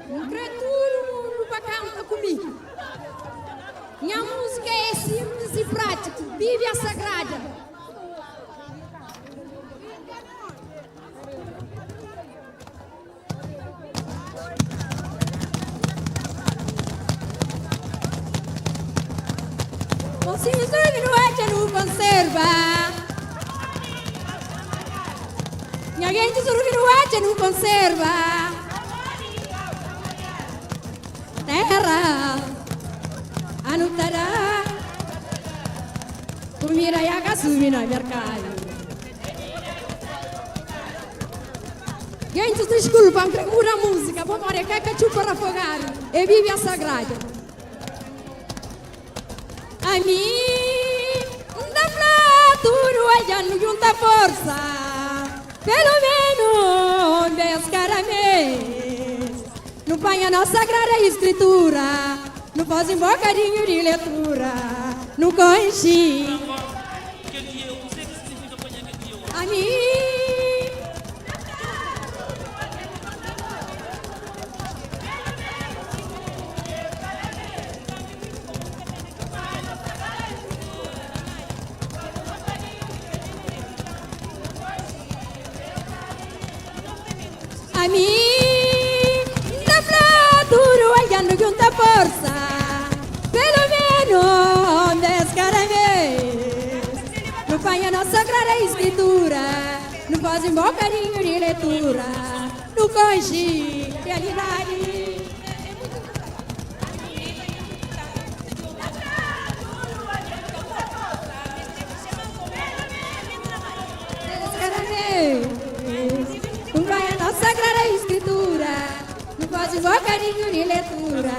Não crê todo mundo para cantar comigo. Minha música é simples e prática, vive a sagrada. Você não conserva. Minha gente não conserva. Terra anutará. Kumira ya kasumi na mercado. Gente, desculpa, pura música. Vou morrer que é para afogar. E vive a sagrada. A mim, da flatura, olhando junta força. Pelo menos, descaramento. Não põe a nossa sagrada escritura. Não faz um bocadinho de leitura. Não conche. A mim. A mim, da flatura, olhando junta força. Pelo menos, descaramento. Não põe a nossa sagrada escritura. Não faz um bocadinho de leitura. Não conche realidade. Não vai a nossa sagrada escritura. Não faz um bocadinho de leitura.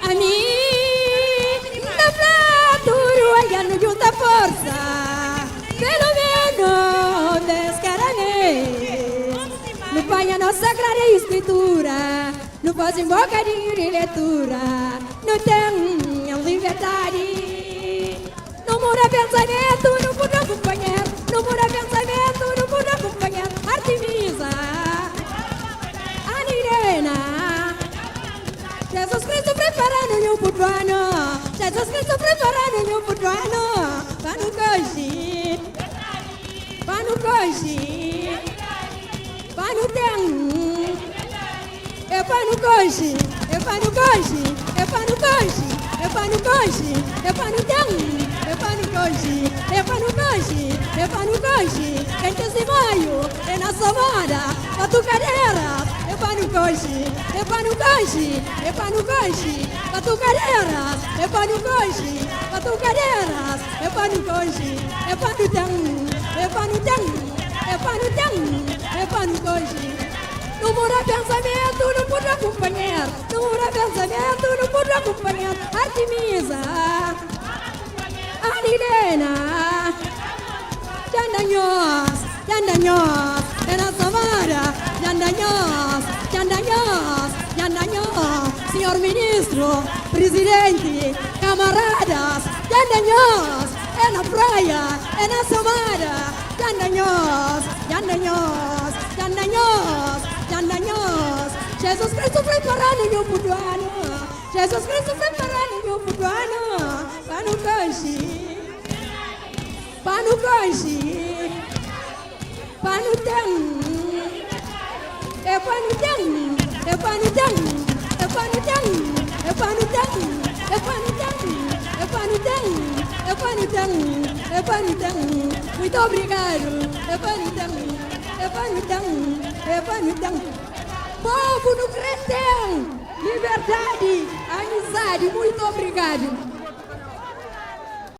A mim, da flatura, olhando junta força. Pelo menos, descaramento. Não põe a nossa sagrada escritura. Não faz um bocadinho de leitura. Não tem liberdade. Não muda pensamento, não muda acompanhar. Não muda pensamento, não muda acompanhar. Artemisa, Anirena, Jesus Cristo preparando-lhe pro ano. Jesus Cristo preparando-lhe pro ano. Vá no coche, vá no coche, vá no tem. É vá no coche, é vá no coche, é vá no coche, é vá no coche, é vá no tem. É para no coche, é para no coche, é para no coche. Quem de maio é na somada, batucadeira. É para no coche, é para no coche, é para no coche, batucadeira. É para no coche, batucadeira. É para no coche, é para no tão, é para no tão, é para no tão, é para no coche. Não muda pensamento, não muda acompanhar. Não muda pensamento, não muda acompanhar. Artemisa, Arilena, Jandanhos, Jandanhos, Era Samara, Jandanhos, Jandanhos, Jandanhos, Senhor Ministro, Presidente, camaradas, Jandanhos, é na praia, é na Samara, Jandanhos, Jandanhos, Jandanhos, Jandanhos, Jesus Cristo preparando-lhe pro ano. Jesus Cristo preparando-lhe pro ano. Vá no coche, vá no coche, vá no tem. É vá no tem, é vá no tem, é vá no tem, é vá no tem, é vá no tem, é vá no tem, é vá no tem, é vá no tem. Muito obrigado, é vá no tem, é vá no tem, é vá no tem. Povo do Cretão, liberdade, amizade, muito obrigado.